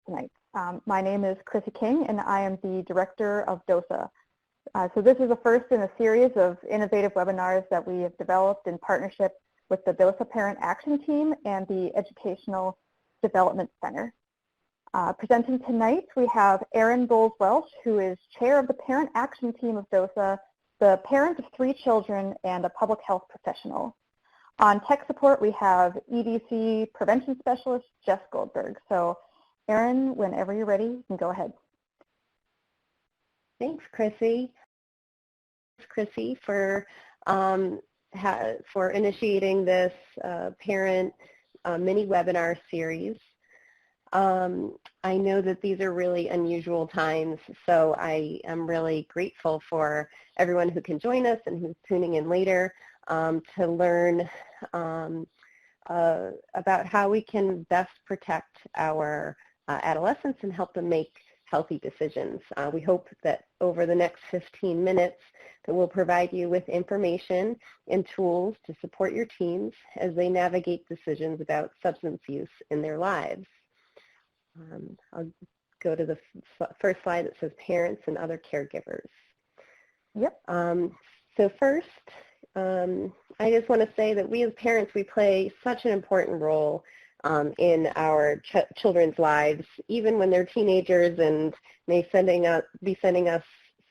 tonight. My name is Chrissy King, and I am the Director of DOSA. So this is the first in a series of innovative webinars that we have developed in partnership with the DOSA Parent Action Team and the Educational Development Center. Presenting tonight, we have Erin Bowles-Welch, who is Chair of the Parent Action Team of DOSA, the parent of 3 children, and a public health professional. On tech support, we have EDC Prevention Specialist Jess Goldberg. So Erin, whenever you're ready, you can go ahead. Thanks, Chrissy. Thanks, Chrissy, for initiating this parent mini webinar series. I know that these are really unusual times, so I am really grateful for everyone who can join us and who's tuning in later to learn about how we can best protect our adolescents and help them make healthy decisions. We hope that over the next 15 minutes that we'll provide you with information and tools to support your teens as they navigate decisions about substance use in their lives. I'll go to the first slide that says parents and other caregivers. Yep. So first, I just want to say that we as parents, we play such an important role in our children's lives, even when they're teenagers and may be sending us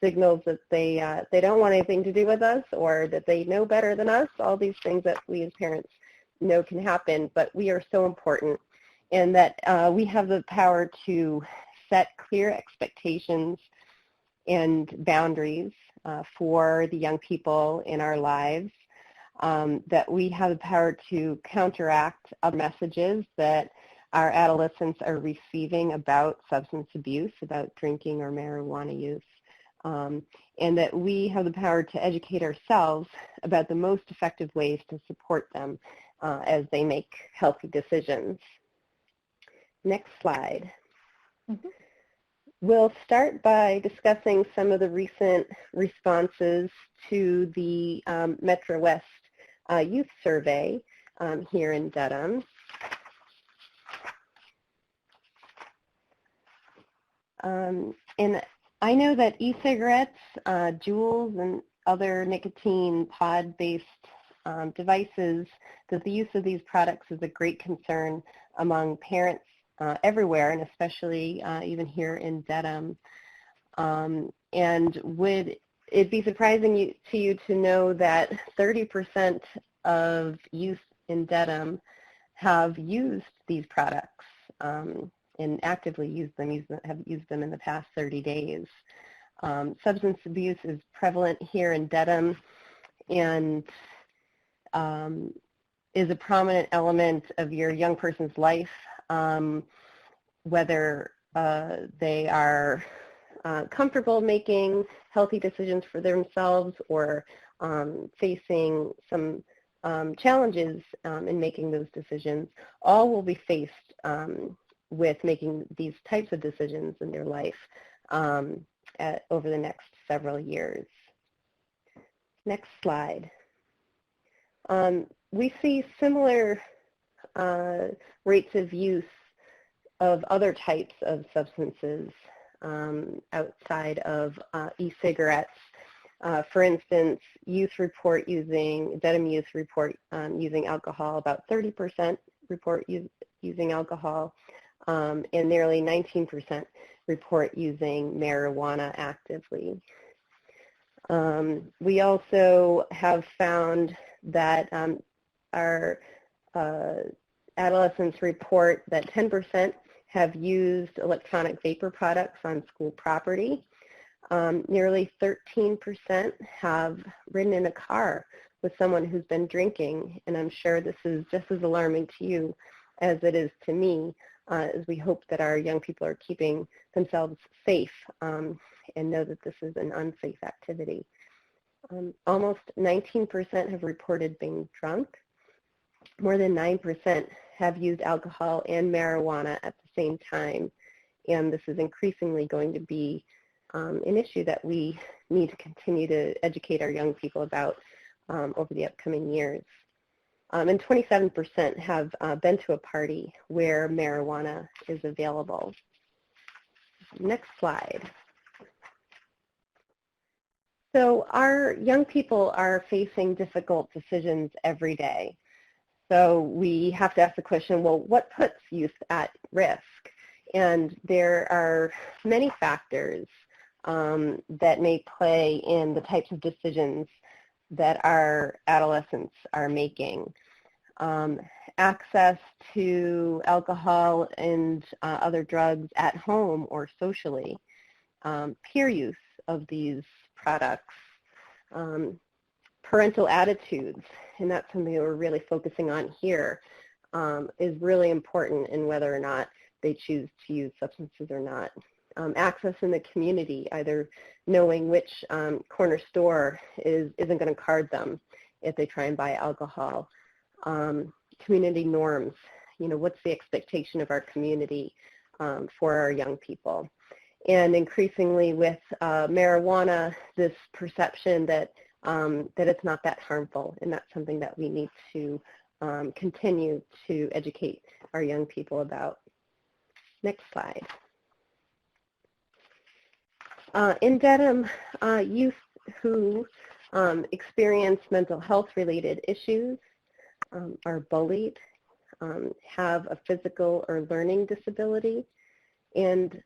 signals that they don't want anything to do with us or that they know better than us, all these things that we as parents know can happen, but we are so important in that we have the power to set clear expectations and boundaries for the young people in our lives, that we have the power to counteract other messages that our adolescents are receiving about substance abuse, about drinking or marijuana use, and that we have the power to educate ourselves about the most effective ways to support them as they make healthy decisions. Next slide. Mm-hmm. We'll start by discussing some of the recent responses to the Metro West Youth Survey here in Dedham. And I know that e-cigarettes, Juuls, and other nicotine pod-based devices, that the use of these products is a great concern among parents everywhere, and especially even here in Dedham. And would it be surprising to you to know that 30% of youth in Dedham have used these products and actively have used them in the past 30 days. Substance abuse is prevalent here in Dedham and is a prominent element of your young person's life, whether they are comfortable making healthy decisions for themselves or facing some challenges in making those decisions. All will be faced with making these types of decisions in their life over the next several years. Next slide. We see similar rates of use of other types of substances outside of e-cigarettes. For instance, Dedham Youth report using alcohol, about 30% report using alcohol, and nearly 19% report using marijuana actively. We also have found that our adolescents report that 10% have used electronic vapor products on school property. Nearly 13% have ridden in a car with someone who's been drinking, and I'm sure this is just as alarming to you as it is to me, as we hope that our young people are keeping themselves safe and know that this is an unsafe activity. Almost 19% have reported being drunk. More than 9% have used alcohol and marijuana at the same time, and this is increasingly going to be an issue that we need to continue to educate our young people about over the upcoming years. And 27% have been to a party where marijuana is available. Next slide. So our young people are facing difficult decisions every day. So we have to ask the question, well, what puts youth at risk? And there are many factors that may play in the types of decisions that our adolescents are making. Access to alcohol and other drugs at home or socially, peer use of these products, parental attitudes, and that's something that we're really focusing on here, is really important in whether or not they choose to use substances or not. Access in the community, either knowing which corner store isn't going to card them if they try and buy alcohol. Community norms, what's the expectation of our community for our young people? And increasingly with marijuana, this perception that it's not that harmful, and that's something that we need to continue to educate our young people about. Next slide. In Dedham, youth who experience mental health related issues, are bullied, have a physical or learning disability, and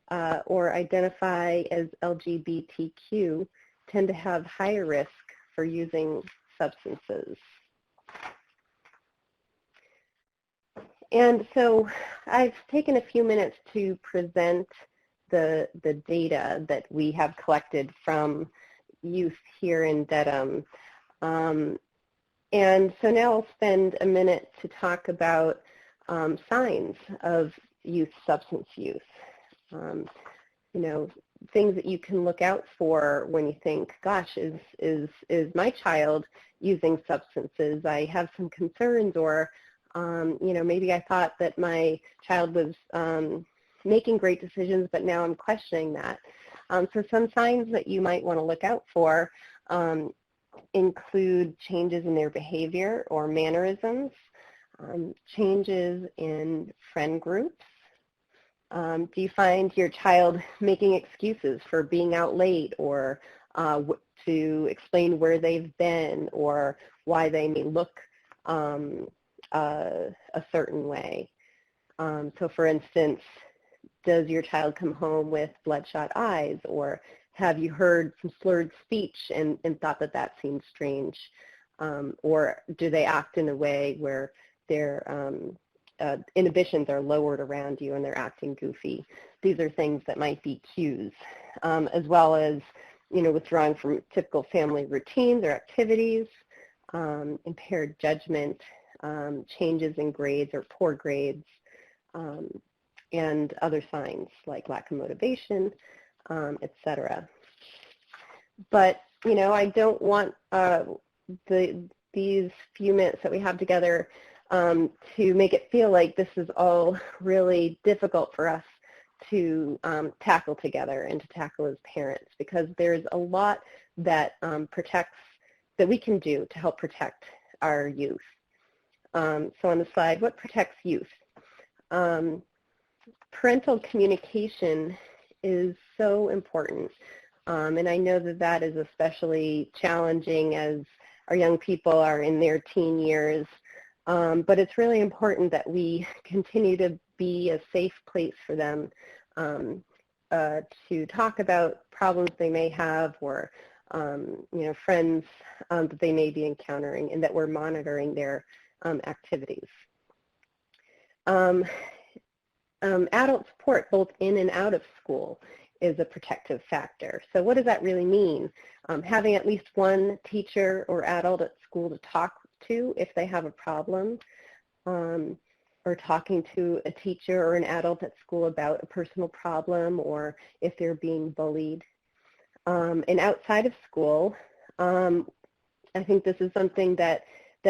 or identify as LGBTQ tend to have higher risk for using substances. And so I've taken a few minutes to present the data that we have collected from youth here in Dedham. And so now I'll spend a minute to talk about signs of youth substance use. Things that you can look out for when you think, gosh, is my child using substances? I have some concerns, or maybe I thought that my child was making great decisions, but now I'm questioning that. So some signs that you might want to look out for include changes in their behavior or mannerisms, changes in friend groups. Do you find your child making excuses for being out late, or to explain where they've been, or why they may look a certain way? So for instance, does your child come home with bloodshot eyes, or have you heard some slurred speech and thought that seemed strange? Or do they act in a way where their inhibitions are lowered around you and they're acting goofy? These are things that might be cues, as well as withdrawing from typical family routines or activities, impaired judgment, changes in grades or poor grades, and other signs like lack of motivation, etc. But I don't want these few minutes that we have together to make it feel like this is all really difficult for us to tackle together and to tackle as parents, because there's a lot that that we can do to help protect our youth. So on the slide, what protects youth? Parental communication is so important, and I know that is especially challenging as our young people are in their teen years, but it's really important that we continue to be a safe place for them to talk about problems they may have, or friends that they may be encountering, and that we're monitoring their activities. Adult support both in and out of school is a protective factor. So what does that really mean? Having at least one teacher or adult at school to talk to if they have a problem, or talking to a teacher or an adult at school about a personal problem, or if they're being bullied. And outside of school, I think this is something that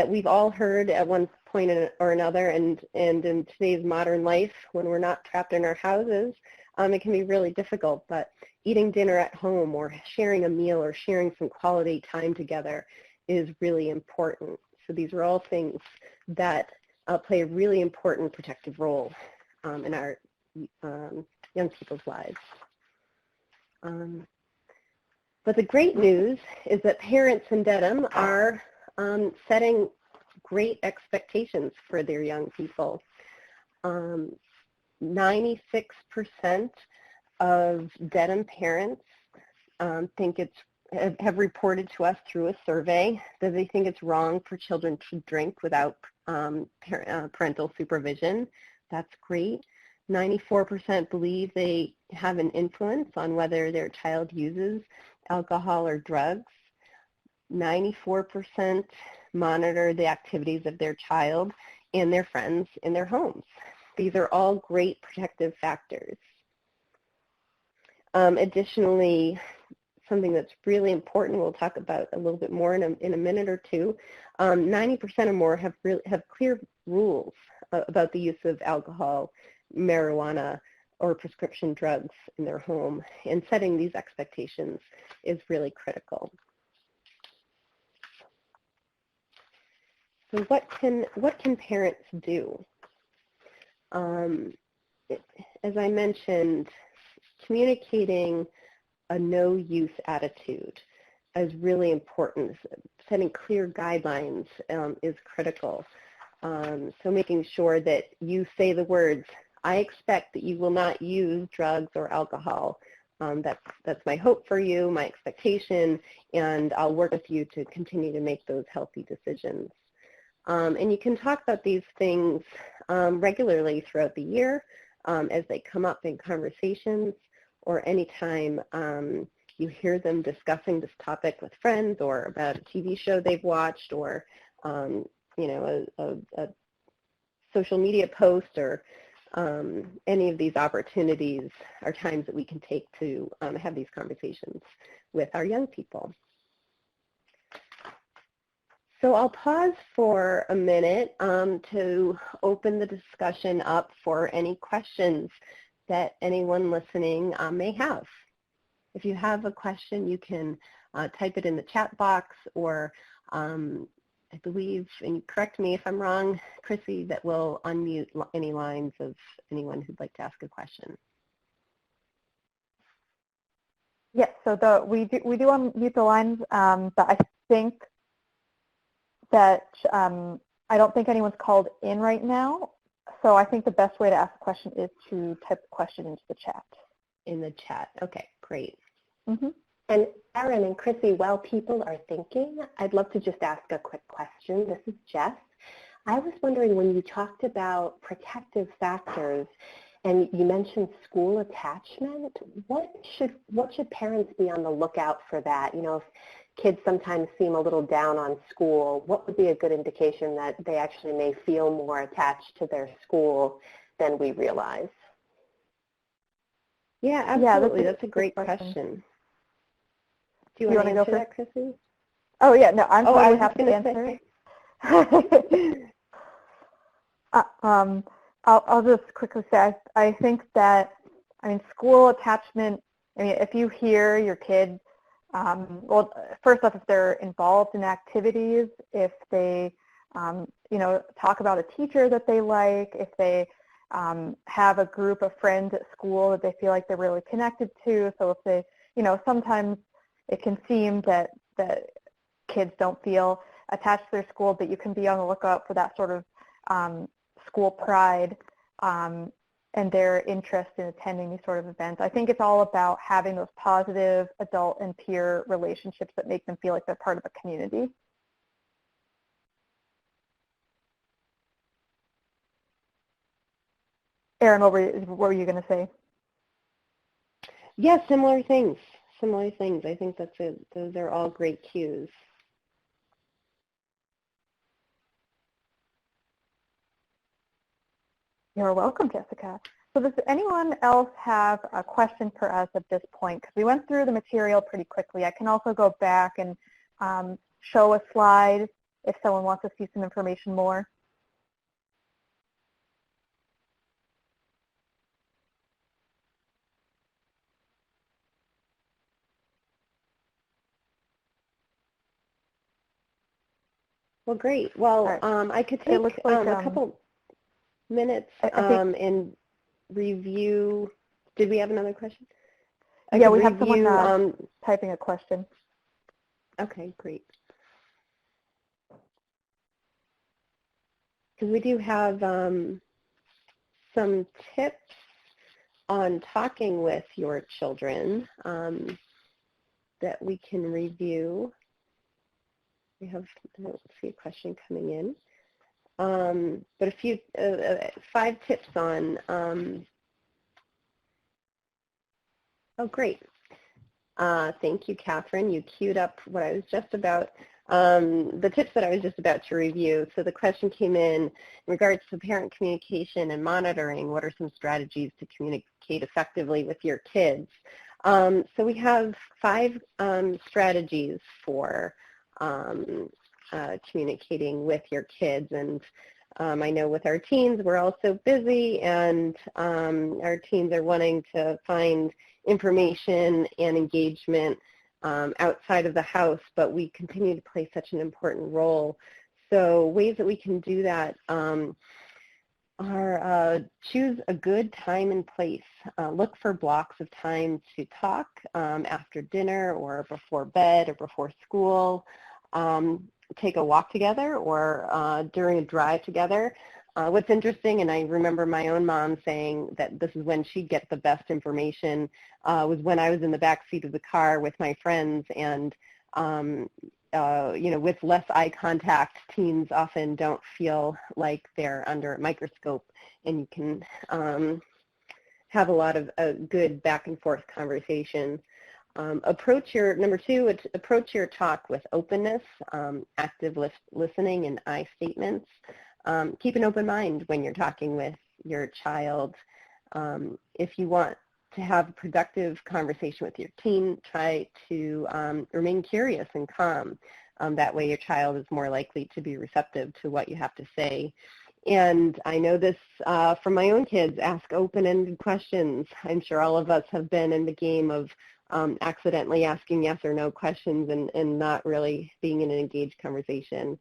we've all heard at one point or another, and in today's modern life, when we're not trapped in our houses, it can be really difficult, but eating dinner at home, or sharing a meal, or sharing some quality time together is really important. So these are all things that play a really important protective role in our young people's lives. But the great news is that parents in Dedham are setting great expectations for their young people. 96% of Dedham parents have reported to us through a survey that they think it's wrong for children to drink without parental supervision. That's great. 94% believe they have an influence on whether their child uses alcohol or drugs. 94% monitor the activities of their child and their friends in their homes. These are all great protective factors. Additionally, something that's really important, we'll talk about a little bit more in a minute or two, 90% or more have clear rules about the use of alcohol, marijuana, or prescription drugs in their home, and setting these expectations is really critical. So what can parents do? As I mentioned, communicating a no-use attitude is really important. Setting clear guidelines is critical. So making sure that you say the words, I expect that you will not use drugs or alcohol. That's my hope for you, my expectation, and I'll work with you to continue to make those healthy decisions. And you can talk about these things regularly throughout the year as they come up in conversations, or anytime you hear them discussing this topic with friends or about a TV show they've watched, or you know, a social media post, or any of these opportunities are times that we can take to have these conversations with our young people. So I'll pause for a minute to open the discussion up for any questions that anyone listening may have. If you have a question, you can type it in the chat box, or I believe, and correct me if I'm wrong, Chrissy, that will unmute any lines of anyone who'd like to ask a question. Yes, so we do unmute the lines, but I think that I don't think anyone's called in right now. So I think the best way to ask a question is to type the question into the chat. In the chat. Okay, great. Mm-hmm. And Erin and Chrissy, while people are thinking, I'd love to just ask a quick question. This is Jess. I was wondering, when you talked about protective factors and you mentioned school attachment, what should parents be on the lookout for that? You know, if kids sometimes seem a little down on school, what would be a good indication that they actually may feel more attached to their school than we realize? Yeah, absolutely. That's a great question. Do you want to answer that, Chrissy? Oh, yeah, no, I'm totally happy to answer. I'll just quickly say, I think that, school attachment, if you hear your kid, well, first off, if they're involved in activities, if they, talk about a teacher that they like, if they have a group of friends at school that they feel like they're really connected to, so if they, sometimes it can seem that kids don't feel attached to their school, but you can be on the lookout for that sort of school pride and their interest in attending these sort of events. I think it's all about having those positive adult and peer relationships that make them feel like they're part of a community. Erin, what were you going to say? Yeah, similar things. I think those are all great cues. You're welcome, Jessica. So does anyone else have a question for us at this point? Because we went through the material pretty quickly. I can also go back and show a slide if someone wants to see some information more. Well, great. Well, right. I could take like, a couple minutes and review. Did we have another question? Yeah, we have someone typing a question. Okay, great. Because we do have some tips on talking with your children that we can review. We have, I don't see a question coming in, but a few, 5 tips on, oh great. Thank you, Catherine. You queued up what I was just about, the tips that I was just about to review. So the question came in regards to parent communication and monitoring. What are some strategies to communicate effectively with your kids? So we have 5 strategies for communicating with your kids. And I know with our teens, we're all so busy, and our teens are wanting to find information and engagement outside of the house, but we continue to play such an important role. So ways that we can do that are choose a good time and place. Look for blocks of time to talk after dinner or before bed or before school. Take a walk together or during a drive together. What's interesting, and I remember my own mom saying that this is when she'd get the best information, was when I was in the back seat of the car with my friends, and with less eye contact, teens often don't feel like they're under a microscope, and you can have a lot of good back and forth conversation. Number 2, approach your talk with openness, active listening, and I statements. Keep an open mind when you're talking with your child. If you want to have a productive conversation with your teen, try to remain curious and calm. That way your child is more likely to be receptive to what you have to say. And I know this from my own kids, ask open-ended questions. I'm sure all of us have been in the game of accidentally asking yes or no questions and not really being in an engaged conversation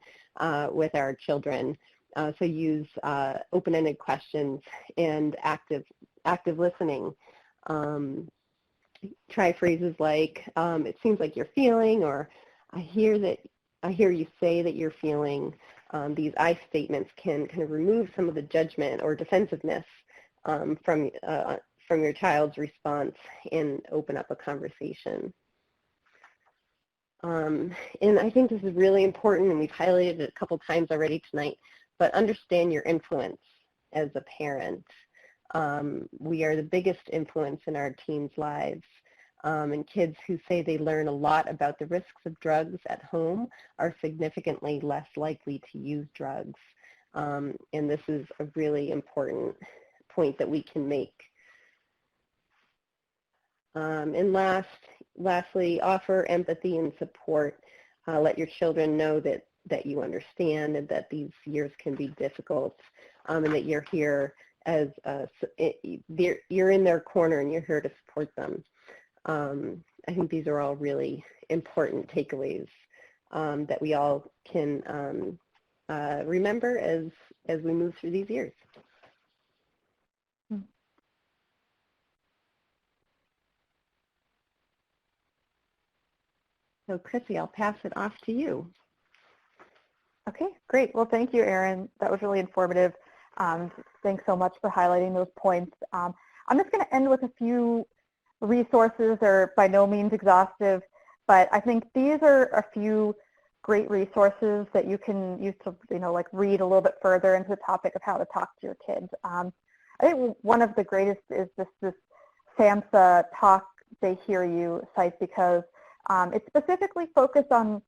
with our children. So use open-ended questions and active listening. Try phrases like, it seems like you're feeling, or I hear you say that you're feeling. These I statements can kind of remove some of the judgment or defensiveness from your child's response and open up a conversation. And I think this is really important, and we've highlighted it a couple times already tonight, but understand your influence as a parent. We are the biggest influence in our teens' lives. And kids who say they learn a lot about the risks of drugs at home are significantly less likely to use drugs. And this is a really important point that we can make. And lastly, offer empathy and support. Let your children know that you understand and that these years can be difficult, and that you're here as you're in their corner and you're here to support them. I think these are all really important takeaways that we all can remember as we move through these years. So Chrissy, I'll pass it off to you. Okay, great. Well, thank you, Erin. That was really informative. Thanks so much for highlighting those points. I'm just going to end with a few resources. They're by no means exhaustive, but I think these are a few great resources that you can use to, read a little bit further into the topic of how to talk to your kids. I think one of the greatest is this SAMHSA Talk They Hear You site, because it's specifically focused on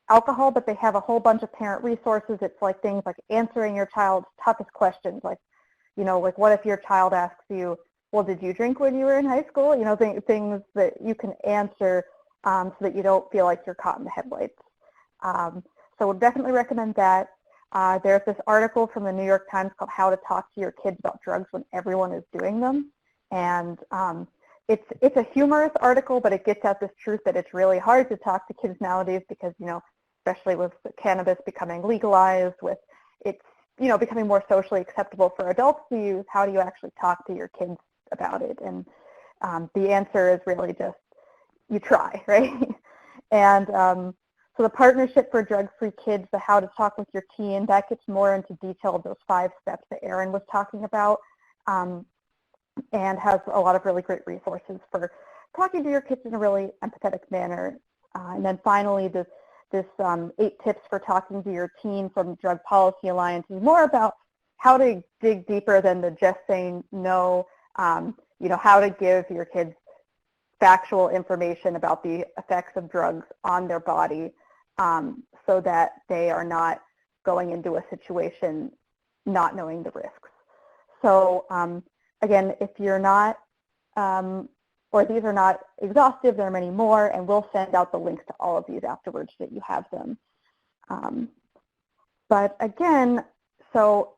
alcohol, but they have a whole bunch of parent resources. It's like things like answering your child's toughest questions, like what if your child asks you, well, did you drink when you were in high school? Things that you can answer so that you don't feel like you're caught in the headlights. So we'll definitely recommend that. There's this article from the New York Times called How to Talk to Your Kids About Drugs When Everyone is Doing Them. And it's a humorous article, but it gets at this truth that it's really hard to talk to kids nowadays because, especially with cannabis becoming legalized, with it's, becoming more socially acceptable for adults to use, how do you actually talk to your kids about it? And the answer is really just you try, right? And so the Partnership for Drug-Free Kids, the How to Talk with Your Teen, that gets more into detail of those 5 steps that Erin was talking about, and has a lot of really great resources for talking to your kids in a really empathetic manner. And then finally, this 8 tips for talking to your teen from Drug Policy Alliance is more about how to dig deeper than the just saying no, how to give your kids factual information about the effects of drugs on their body, so that they are not going into a situation not knowing the risks. So again, if you're not, or these are not exhaustive, there are many more, and we'll send out the links to all of these afterwards so that you have them. But again, so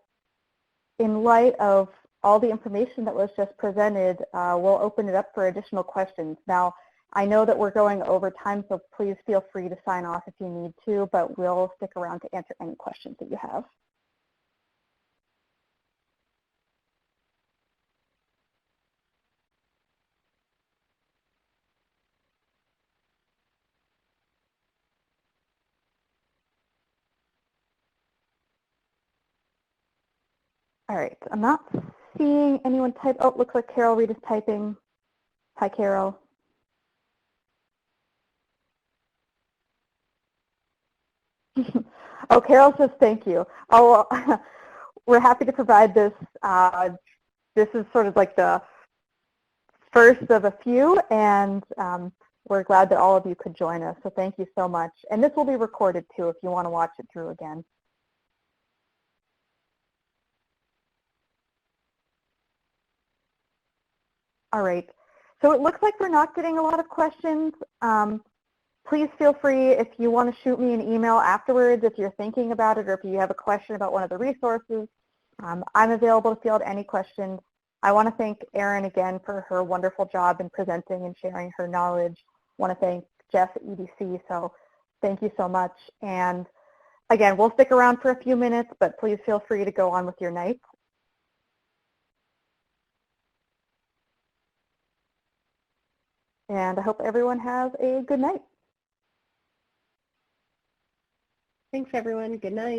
in light of all the information that was just presented, we'll open it up for additional questions. Now, I know that we're going over time, so please feel free to sign off if you need to, but we'll stick around to answer any questions that you have. All right, I'm not seeing anyone type. Oh, looks like Carol Reed is typing. Hi, Carol. Oh, Carol says thank you. Oh, we're happy to provide this. This is sort of like the first of a few, and we're glad that all of you could join us. So thank you so much. And this will be recorded too if you want to watch it through again. All right. So it looks like we're not getting a lot of questions. Please feel free if you want to shoot me an email afterwards if you're thinking about it or if you have a question about one of the resources. I'm available to field any questions. I want to thank Erin again for her wonderful job in presenting and sharing her knowledge. I want to thank Jeff at EDC, so thank you so much. And again, we'll stick around for a few minutes, but please feel free to go on with your night. And I hope everyone has a good night. Thanks, everyone. Good night.